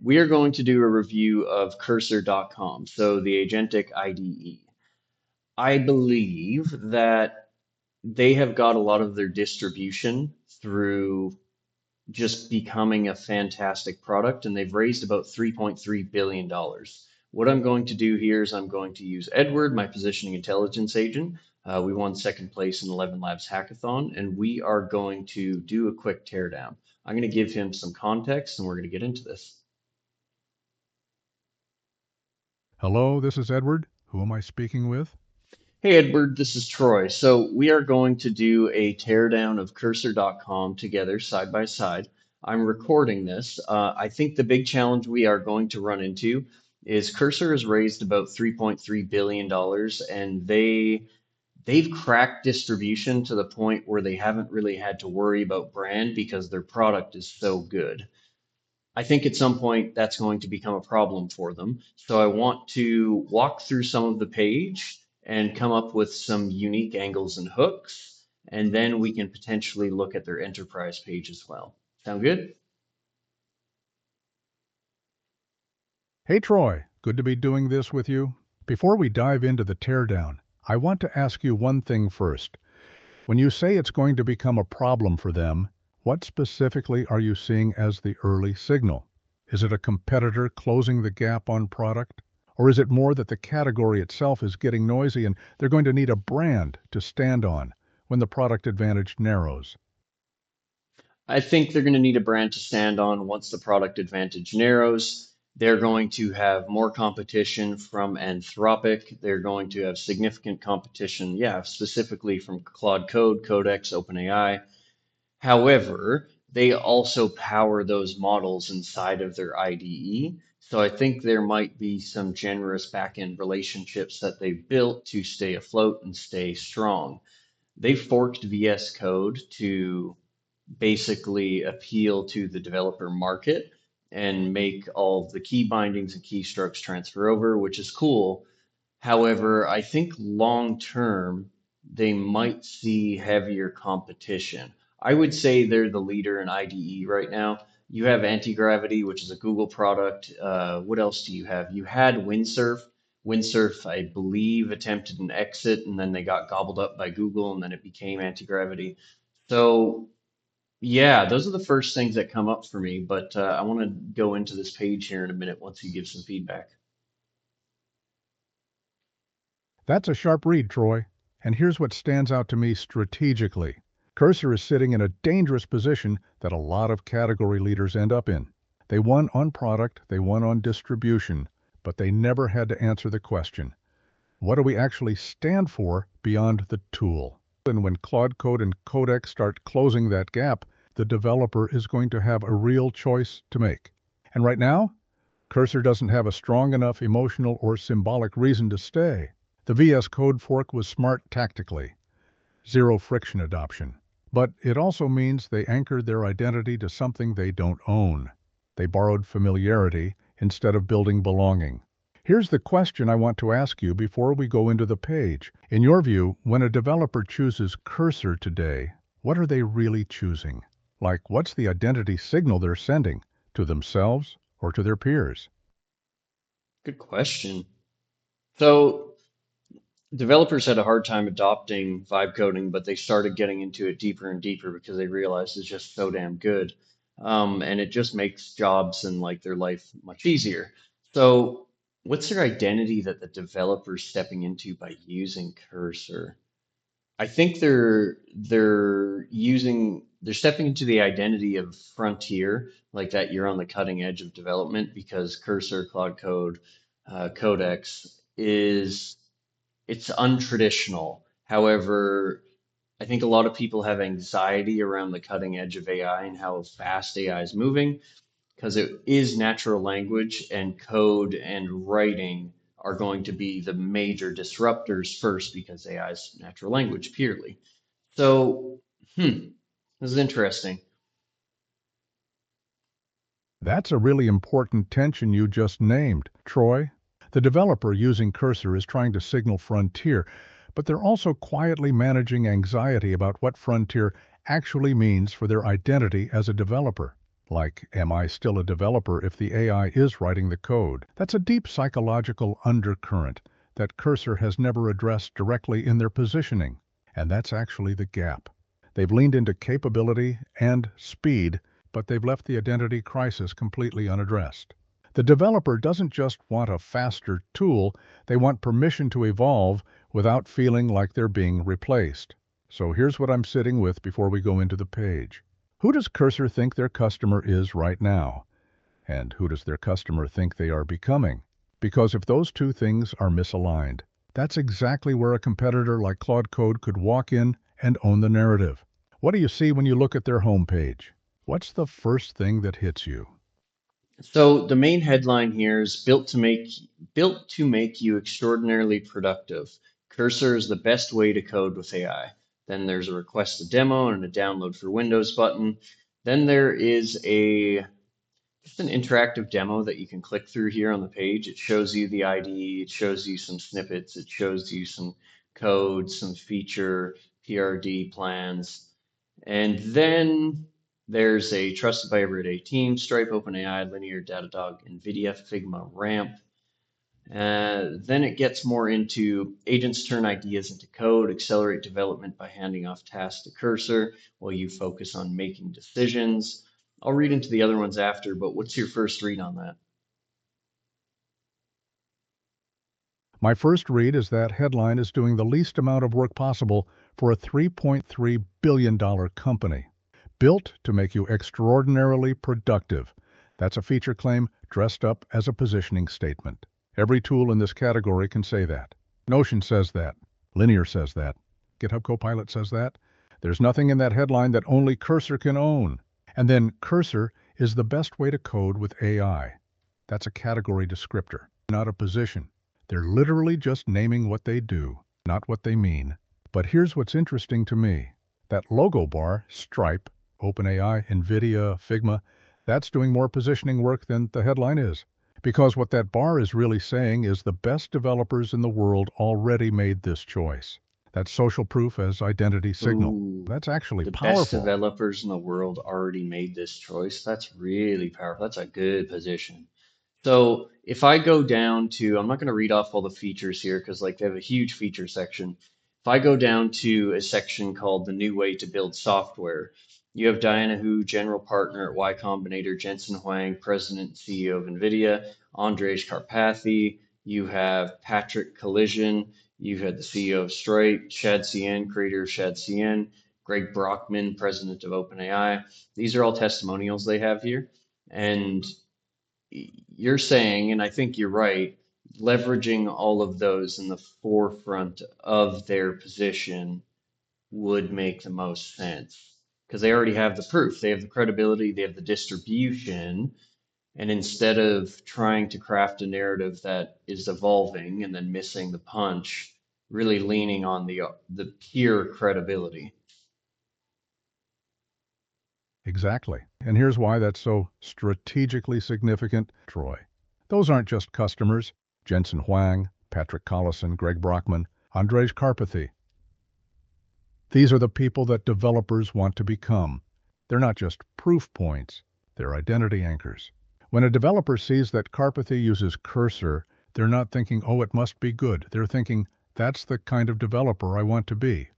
We are going to do a review of cursor.com, so the agentic IDE. I believe that they have got a lot of their distribution through just becoming a fantastic product, and they've raised about $3.3 billion. What I'm going to do here is I'm going to use Edward, my positioning intelligence agent. We won second place in 11 Labs hackathon, and we are going to do a quick teardown. I'm going to give him some context, and we're going to get into this. Hello, this is Edward. Who am I speaking with? Hey Edward, this is Troy. So we are going to do a teardown of cursor.com together side by side. I'm recording this. I think the big challenge we are going to run into is Cursor has raised about $3.3 billion dollars, and they've cracked distribution to the point where they haven't really had to worry about brand because their product is so good. I think at some point that's going to become a problem for them. So I want to walk through some of the page and come up with some unique angles and hooks, and then we can potentially look at their enterprise page as well. Sound good? Hey, Troy. Good to be doing this with you. Before we dive into the teardown, I want to ask you one thing first. When you say it's going to become a problem for them, what specifically are you seeing as the early signal? Is it a competitor closing the gap on product? Or is it more that the category itself is getting noisy and they're going to need a brand to stand on when the product advantage narrows? I think they're going to need a brand to stand on once the product advantage narrows. They're going to have more competition from Anthropic. They're going to have significant competition, yeah, specifically from Claude Code, Codex, OpenAI. However, they also power those models inside of their IDE. So I think there might be some generous backend relationships that they've built to stay afloat and stay strong. They forked VS Code to basically appeal to the developer market and make all of the key bindings and keystrokes transfer over, which is cool. However, I think long term, they might see heavier competition. I would say they're the leader in IDE right now. You have Anti-Gravity, which is a Google product. What else do you have? You had Windsurf. Windsurf, I believe, attempted an exit and then they got gobbled up by Google and then it became Anti-Gravity. So yeah, those are the first things that come up for me, but I want to go into this page here in a minute once you give some feedback. That's a sharp read, Troy. And here's what stands out to me strategically. Cursor is sitting in a dangerous position that a lot of category leaders end up in. They won on product, they won on distribution, but they never had to answer the question, what do we actually stand for beyond the tool? And when Claude Code and Codex start closing that gap, the developer is going to have a real choice to make. And right now, Cursor doesn't have a strong enough emotional or symbolic reason to stay. The VS Code fork was smart tactically, zero friction adoption. But it also means they anchored their identity to something they don't own. They borrowed familiarity instead of building belonging. Here's the question I want to ask you before we go into the page. In your view, when a developer chooses Cursor today, what are they really choosing? Like, what's the identity signal they're sending to themselves or to their peers? Good question. So developers had a hard time adopting vibe coding, but they started getting into it deeper and deeper because they realized it's just so damn good. And it just makes jobs and like their life much easier. So what's their identity that the developer's stepping into by using Cursor? I think they're stepping into the identity of frontier, like that you're on the cutting edge of development because Cursor, Cloud Code, Codex is it's untraditional. However, I think a lot of people have anxiety around the cutting edge of AI and how fast AI is moving because it is natural language and code and writing are going to be the major disruptors first because AI is natural language purely. So, this is interesting. That's a really important tension you just named, Troy. The developer using Cursor is trying to signal frontier, but they're also quietly managing anxiety about what frontier actually means for their identity as a developer. Like, am I still a developer if the AI is writing the code? That's a deep psychological undercurrent that Cursor has never addressed directly in their positioning. And that's actually the gap. They've leaned into capability and speed, but they've left the identity crisis completely unaddressed. The developer doesn't just want a faster tool, they want permission to evolve without feeling like they're being replaced. So here's what I'm sitting with before we go into the page. Who does Cursor think their customer is right now? And who does their customer think they are becoming? Because if those two things are misaligned, that's exactly where a competitor like Claude Code could walk in and own the narrative. What do you see when you look at their homepage? What's the first thing that hits you? So the main headline here is built to make you extraordinarily productive. Cursor is the best way to code with AI. Then there's a request a demo and a download for Windows button. Then there is a just an interactive demo that you can click through here on the page. It shows you the IDE, it shows you some snippets, it shows you some code, some feature PRD plans. And then there's a trusted by everyday team, Stripe, OpenAI, Linear, Datadog, NVIDIA, Figma, Ramp. Then it gets more into agents turn ideas into code, accelerate development by handing off tasks to Cursor while you focus on making decisions. I'll read into the other ones after, but what's your first read on that? My first read is that headline is doing the least amount of work possible for a $3.3 billion company. Built to make you extraordinarily productive. That's a feature claim dressed up as a positioning statement. Every tool in this category can say that. Notion says that. Linear says that. GitHub Copilot says that. There's nothing in that headline that only Cursor can own. And then Cursor is the best way to code with AI. That's a category descriptor, not a position. They're literally just naming what they do, not what they mean. But here's what's interesting to me. That logo bar, Stripe, OpenAI, NVIDIA, Figma, that's doing more positioning work than the headline is. Because what that bar is really saying is the best developers in the world already made this choice. That's social proof as identity signal. Ooh, That's actually the best powerful. developers in the world already made this choice. That's really powerful. That's a good position. So if I go down to, I'm not going to read off all the features here because like they have a huge feature section. If I go down to a section called the new way to build software, you have Diana Hu, general partner at Y Combinator, Jensen Huang, president and CEO of NVIDIA, Andrej Karpathy, you have Patrick Collision, you had the CEO of Stripe, Shad CN, creator of Shad CN, Greg Brockman, president of OpenAI. These are all testimonials they have here. And you're saying, and I think you're right, leveraging all of those in the forefront of their position would make the most sense because they already have the proof, they have the credibility, they have the distribution. And instead of trying to craft a narrative that is evolving and then missing the punch, really leaning on the pure credibility. Exactly. And here's why that's so strategically significant, Troy. Those aren't just customers. Jensen Huang, Patrick Collison, Greg Brockman, Andrej Karpathy. These are the people that developers want to become. They're not just proof points, they're identity anchors. When a developer sees that Karpathy uses Cursor, they're not thinking, oh, it must be good. They're thinking, that's the kind of developer I want to be.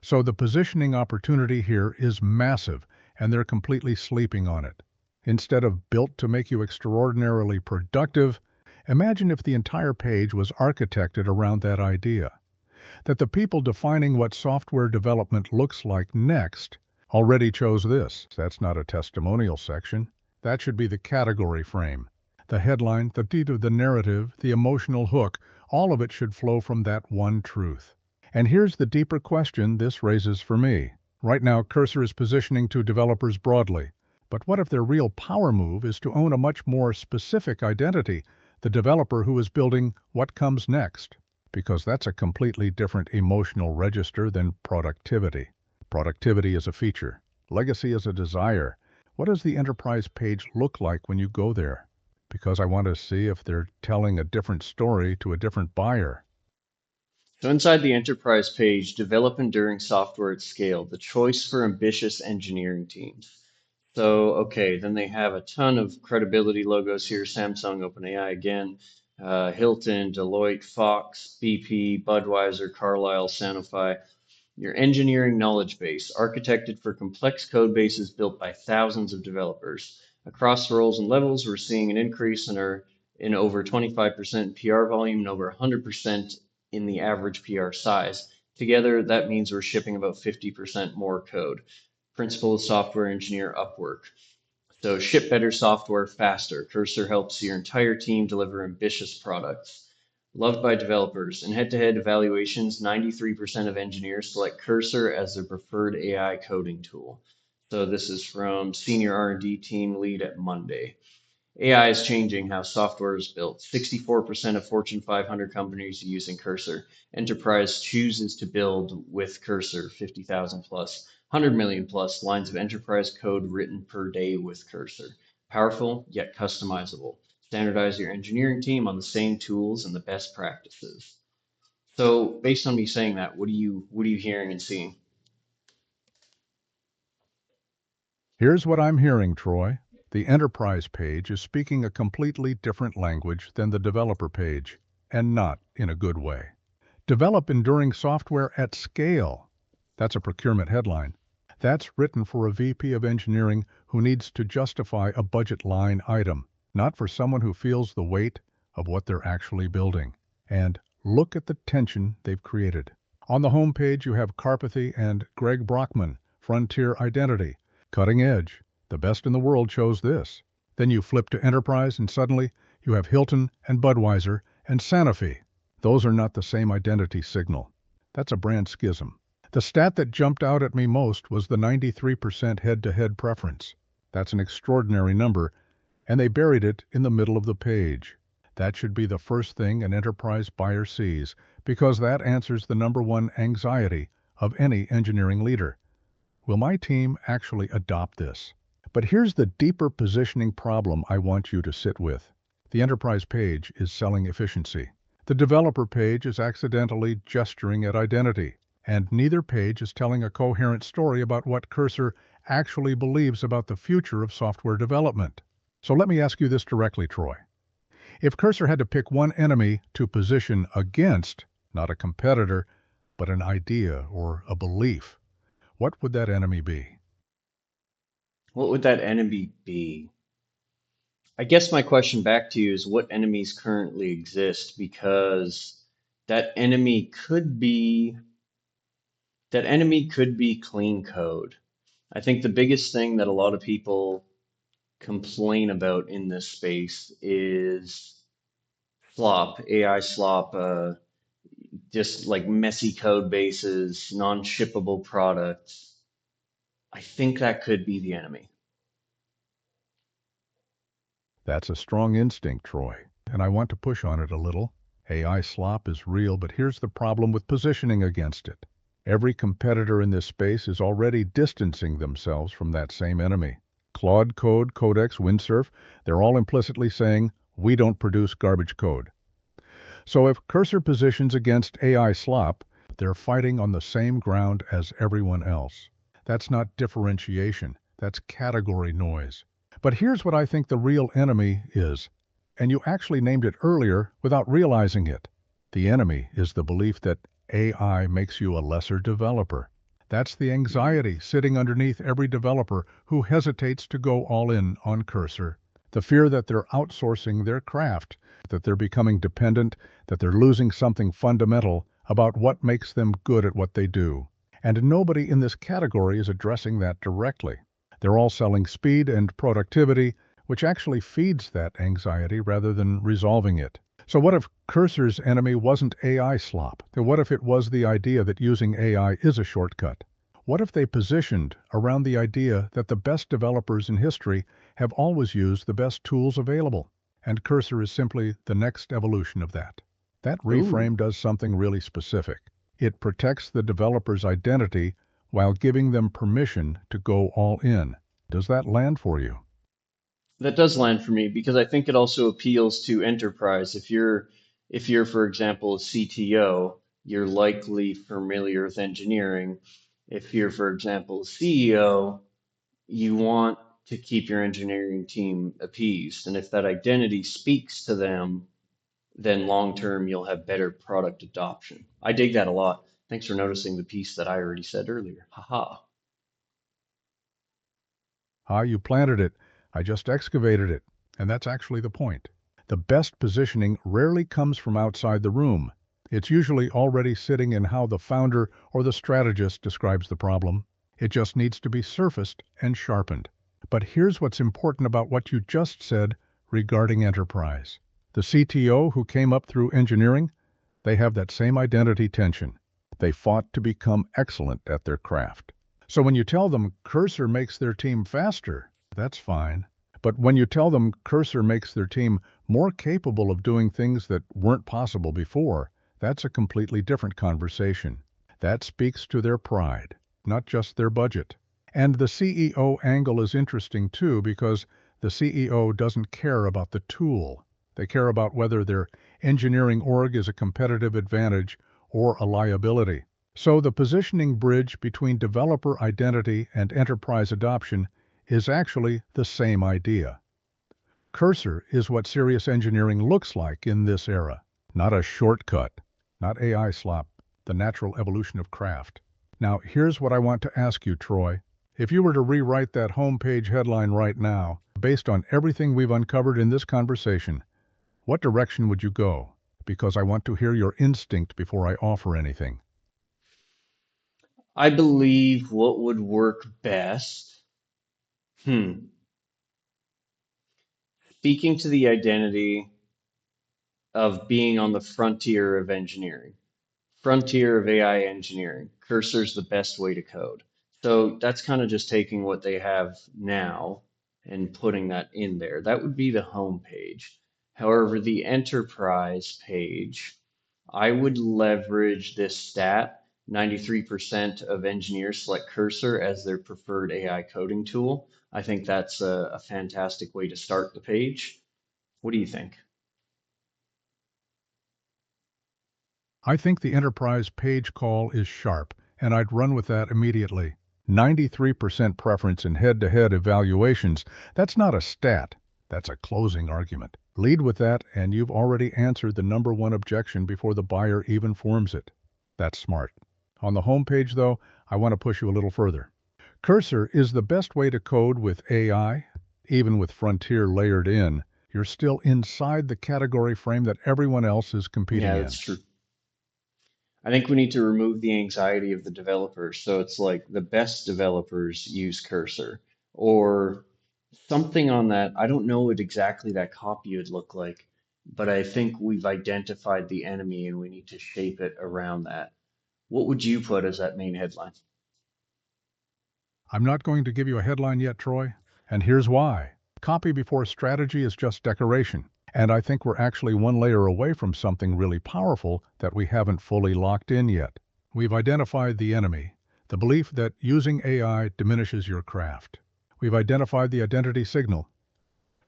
So the positioning opportunity here is massive, and they're completely sleeping on it. Instead of built to make you extraordinarily productive, imagine if the entire page was architected around that idea. That the people defining what software development looks like next already chose this. That's not a testimonial section. That should be the category frame. The headline, the deed of the narrative, the emotional hook, all of it should flow from that one truth. And here's the deeper question this raises for me. Right now, Cursor is positioning to developers broadly. But what if their real power move is to own a much more specific identity, the developer who is building what comes next? Because that's a completely different emotional register than productivity. Productivity is a feature. Legacy is a desire. What does the enterprise page look like when you go there? Because I want to see if they're telling a different story to a different buyer. So inside the enterprise page, develop enduring software at scale, the choice for ambitious engineering teams. So, okay, then they have a ton of credibility logos here. Samsung, OpenAI again, Hilton, Deloitte, Fox, BP, Budweiser, Carlyle, Sanofi. Your engineering knowledge base, architected for complex code bases built by thousands of developers. Across roles and levels, we're seeing an increase in over 25% PR volume and over 100% in the average PR size. Together, that means we're shipping about 50% more code. Principal software engineer Upwork. So ship better software faster. Cursor helps your entire team deliver ambitious products. Loved by developers. In head-to-head evaluations, 93% of engineers select Cursor as their preferred AI coding tool. So this is from senior R&D team lead at Monday. AI is changing how software is built. 64% of Fortune 500 companies are using Cursor. Enterprise chooses to build with Cursor, 50,000 plus, 100 million plus lines of enterprise code written per day with Cursor. Powerful yet customizable. Standardize your engineering team on the same tools and the best practices. So, based on me saying that, what are you hearing and seeing? Here's what I'm hearing, Troy. The enterprise page is speaking a completely different language than the developer page, and not in a good way. Develop enduring software at scale. That's a procurement headline. That's written for a VP of engineering who needs to justify a budget line item, not for someone who feels the weight of what they're actually building. And look at the tension they've created. On the home page, you have Karpathy and Greg Brockman, Frontier Identity. Cutting edge. The best in the world chose this. Then you flip to enterprise, and suddenly you have Hilton and Budweiser and Sanofi. Those are not the same identity signal. That's a brand schism. The stat that jumped out at me most was the 93% head-to-head preference. That's an extraordinary number, and they buried it in the middle of the page. That should be the first thing an enterprise buyer sees, because that answers the number one anxiety of any engineering leader. Will my team actually adopt this? But here's the deeper positioning problem I want you to sit with. The enterprise page is selling efficiency. The developer page is accidentally gesturing at identity. And neither page is telling a coherent story about what Cursor actually believes about the future of software development. So let me ask you this directly, Troy. If Cursor had to pick one enemy to position against, not a competitor, but an idea or a belief, what would that enemy be? What would that enemy be? I guess my question back to you is what enemies currently exist because that enemy could be that enemy could be clean code. I think the biggest thing that a lot of people complain about in this space is slop, AI slop, just like messy code bases, non-shippable products. I think that could be the enemy. That's a strong instinct, Troy, and I want to push on it a little. AI slop is real, but here's the problem with positioning against it. Every competitor in this space is already distancing themselves from that same enemy. Claude Code, Codex, Windsurf, they're all implicitly saying, we don't produce garbage code. So if Cursor positions against AI slop, they're fighting on the same ground as everyone else. That's not differentiation, that's category noise. But here's what I think the real enemy is, and you actually named it earlier without realizing it. The enemy is the belief that AI makes you a lesser developer. That's the anxiety sitting underneath every developer who hesitates to go all in on Cursor. The fear that they're outsourcing their craft, that they're becoming dependent, that they're losing something fundamental about what makes them good at what they do. And nobody in this category is addressing that directly. They're all selling speed and productivity, which actually feeds that anxiety rather than resolving it. So what if Cursor's enemy wasn't AI slop? Then what if it was the idea that using AI is a shortcut? What if they positioned around the idea that the best developers in history have always used the best tools available, and Cursor is simply the next evolution of that? That Ooh, reframe does something really specific. It protects the developer's identity while giving them permission to go all in. Does that land for you? that does land for me because I think it also appeals to enterprise. If you're, for example, a CTO, you're likely familiar with engineering. If you're, for example, a CEO, you want to keep your engineering team appeased. And if that identity speaks to them, then long term you'll have better product adoption. I dig that a lot. Thanks for noticing the piece that I already said earlier. Haha. Ah, you planted it. I just excavated it. And that's actually the point. The best positioning rarely comes from outside the room. It's usually already sitting in how the founder or the strategist describes the problem. It just needs to be surfaced and sharpened. But here's what's important about what you just said regarding enterprise. The CTO who came up through engineering, they have that same identity tension. They fought to become excellent at their craft. So when you tell them Cursor makes their team faster, that's fine. But when you tell them Cursor makes their team more capable of doing things that weren't possible before, that's a completely different conversation. That speaks to their pride, not just their budget. And the CEO angle is interesting too because the CEO doesn't care about the tool. They care about whether their engineering org is a competitive advantage or a liability. So the positioning bridge between developer identity and enterprise adoption is actually the same idea. Cursor is what serious engineering looks like in this era, not a shortcut, not AI slop, the natural evolution of craft. Now, here's what I want to ask you, Troy. If you were to rewrite that homepage headline right now, based on everything we've uncovered in this conversation, what direction would you go? Because I want to hear your instinct before I offer anything. I believe what would work best. Hmm. Speaking to the identity of being on the frontier of engineering, frontier of AI engineering. Cursor's the best way to code. So that's kind of just taking what they have now and putting that in there. That would be the home page. However, the enterprise page, I would leverage this stat. 93% of engineers select Cursor as their preferred AI coding tool. I think that's a fantastic way to start the page. What do you think? I think the enterprise page call is sharp, and I'd run with that immediately. 93% preference in head-to-head evaluations. That's not a stat. That's a closing argument. Lead with that, and you've already answered the number one objection before the buyer even forms it. That's smart. On the home page, though, I want to push you a little further. Cursor is the best way to code with AI. Even with Frontier layered in, you're still inside the category frame that everyone else is competing Yeah, in. that's true. I think we need to remove the anxiety of the developers. So it's like the best developers use Cursor or something on that. I don't know what exactly that copy would look like, but I think we've identified the enemy and we need to shape it around that. What would you put as that main headline? I'm not going to give you a headline yet, Troy, and here's why. Copy before strategy is just decoration, and I think we're actually one layer away from something really powerful that we haven't fully locked in yet. We've identified the enemy, the belief that using AI diminishes your craft. We've identified the identity signal.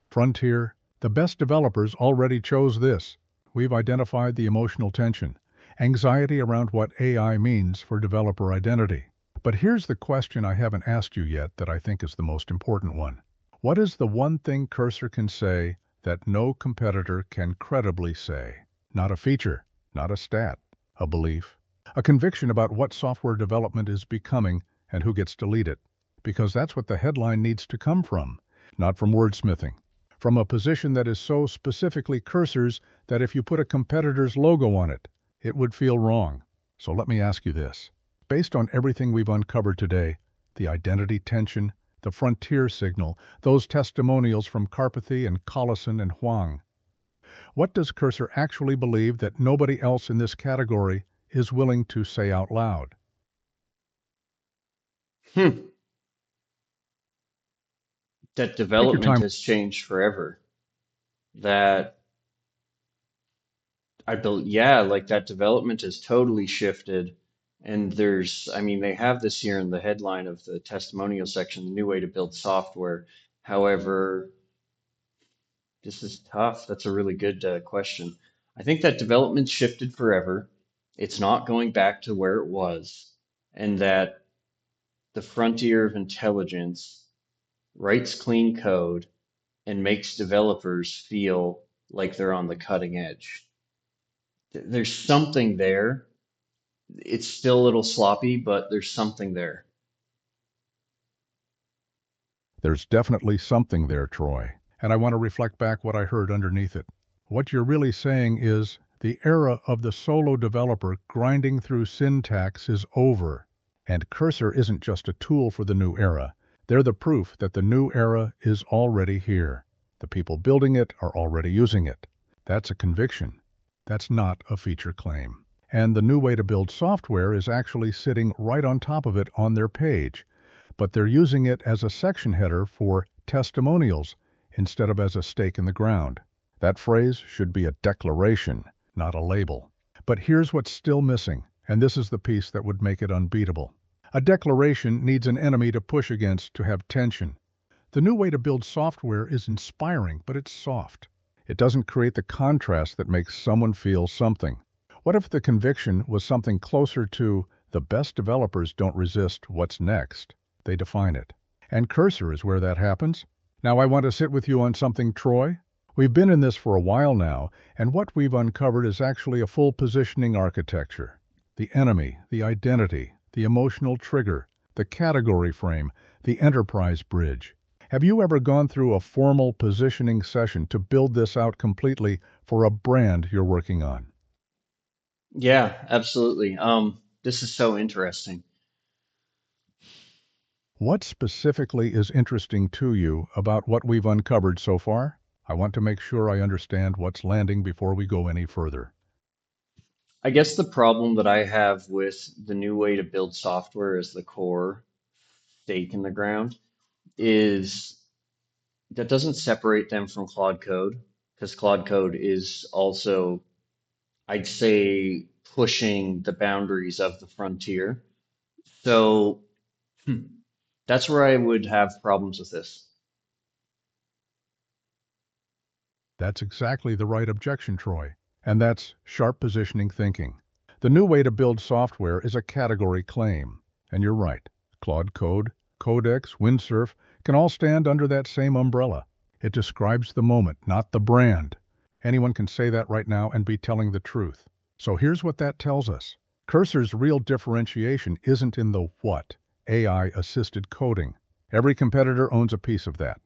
Frontier, the best developers already chose this. We've identified the emotional tension, anxiety around what AI means for developer identity. But here's the question I haven't asked you yet that I think is the most important one. What is the one thing Cursor can say that no competitor can credibly say? Not a feature, not a stat, a belief, a conviction about what software development is becoming and who gets to lead it. Because that's what the headline needs to come from, not from wordsmithing. From a position that is so specifically Cursor's that if you put a competitor's logo on it, it would feel wrong. So let me ask you this. Based on everything we've uncovered today, the identity tension, the frontier signal, those testimonials from Carpathy and Collison and Huang, what does Cursor actually believe that nobody else in this category is willing to say out loud? Hmm. That Take your development time. has changed forever. That yeah, like that development has totally shifted. And I mean, they have this here in the headline of the testimonial section, the new way to build software. However, this is tough. That's a really good question. I think that development shifted forever. It's not going back to where it was, and that the frontier of intelligence writes clean code, and makes developers feel like they're on the cutting edge. There's something there. It's still a little sloppy, but there's something there. There's definitely something there, Troy. And I want to reflect back what I heard underneath it. What you're really saying is the era of the solo developer grinding through syntax is over. And Cursor isn't just a tool for the new era. They're the proof that the new era is already here. The people building it are already using it. That's a conviction. That's not a feature claim. And the new way to build software is actually sitting right on top of it on their page, but they're using it as a section header for testimonials instead of as a stake in the ground. That phrase should be a declaration, not a label. But here's what's still missing, and this is the piece that would make it unbeatable. A declaration needs an enemy to push against to have tension. The new way to build software is inspiring, but it's soft. It doesn't create the contrast that makes someone feel something. What if the conviction was something closer to the best developers don't resist what's next? They define it. And Cursor is where that happens. Now I want to sit with you on something, Troy. We've been in this for a while now, and what we've uncovered is actually a full positioning architecture. The enemy, the identity, the emotional trigger, the category frame, the enterprise bridge. Have you ever gone through a formal positioning session to build this out completely for a brand you're working on? Yeah, absolutely. This is so interesting. What specifically is interesting to you about what we've uncovered so far? I want to make sure I understand what's landing before we go any further. I guess the problem that I have with the new way to build software as the core stake in the ground is that doesn't separate them from Claude Code, because Claude Code is also, I'd say, pushing the boundaries of the frontier. So hmm, that's where I would have problems with this. That's exactly the right objection, Troy. And that's sharp positioning thinking. The new way to build software is a category claim. And you're right. Claude Code, Codex, Windsurf can all stand under that same umbrella. It describes the moment, not the brand. Anyone can say that right now and be telling the truth. So here's what that tells us. Cursor's real differentiation isn't in the what, AI-assisted coding. Every competitor owns a piece of that.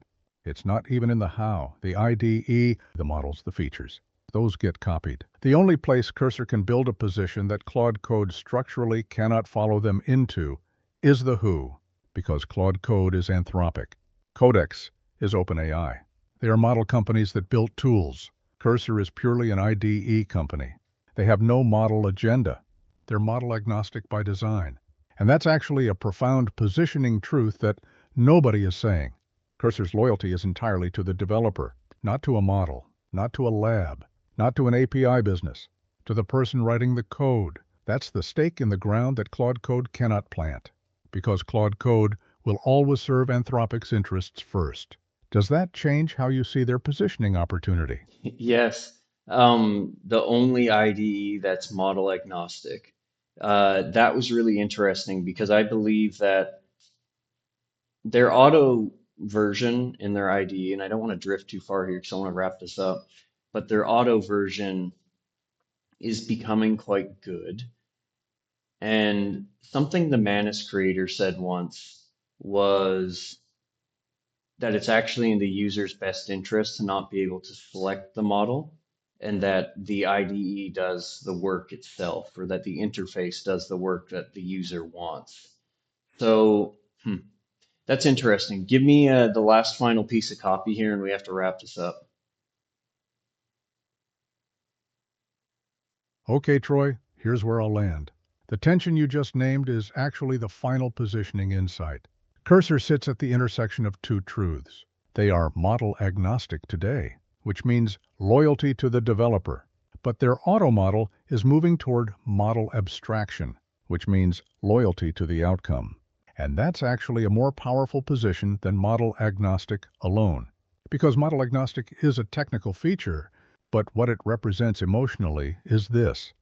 It's not even in the how, the IDE, the models, the features. Those get copied. The only place Cursor can build a position that Claude Code structurally cannot follow them into is the who, because Claude Code is Anthropic. Codex is OpenAI. They are model companies that built tools. Cursor is purely an IDE company. They have no model agenda. They're model agnostic by design. And that's actually a profound positioning truth that nobody is saying. Cursor's loyalty is entirely to the developer, not to a model, not to a lab, not to an API business, to the person writing the code. That's the stake in the ground that Claude Code cannot plant, because Claude Code will always serve Anthropic's interests first. Does that change how you see their positioning opportunity? Yes, the only IDE that's model agnostic. That was really interesting because I believe that their auto version in their IDE, and I don't want to drift too far here because I want to wrap this up, but their auto version is becoming quite good. And something the Manus creator said once was that it's actually in the user's best interest to not be able to select the model, and that the IDE does the work itself, or that the interface does the work that the user wants. So, that's interesting. Give me the last final piece of copy here, and we have to wrap this up. Okay, Troy, here's where I'll land. The tension you just named is actually the final positioning insight. Cursor sits at the intersection of two truths. They are model agnostic today, which means loyalty to the developer. But their auto model is moving toward model abstraction, which means loyalty to the outcome. And that's actually a more powerful position than model agnostic alone. Because model agnostic is a technical feature, but what it represents emotionally is this.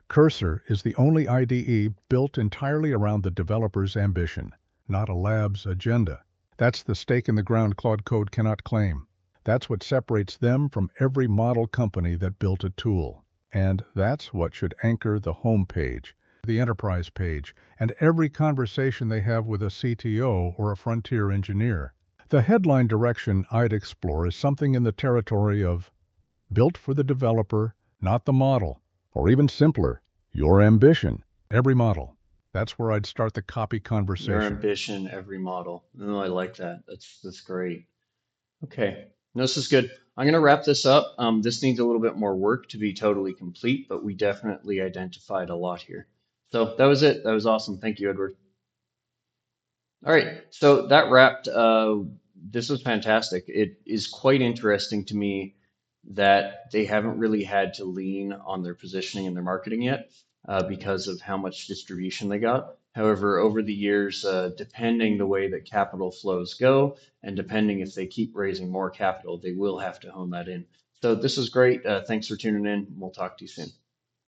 Cursor is the only IDE built entirely around the developer's ambition, not a lab's agenda. That's the stake in the ground Claude Code cannot claim. That's what separates them from every model company that built a tool. And that's what should anchor the home page, the enterprise page, and every conversation they have with a CTO or a frontier engineer. The headline direction I'd explore is something in the territory of built for the developer, not the model. Or even simpler, your ambition, every model. That's where I'd start the copy Your conversation. ambition, every model. Oh, I like that. That's great. Okay. No, this is good. I'm going to wrap this up. This needs a little bit more work to be totally complete, but we definitely identified a lot here. So that was it. That was awesome. Thank you, Edward. All right, so that wrapped. This was fantastic. It is quite interesting to me that they haven't really had to lean on their positioning and their marketing yet because of how much distribution they got. However, over the years, depending the way that capital flows go, and depending if they keep raising more capital, they will have to hone that in. So this is great. Thanks for tuning in. We'll talk to you soon.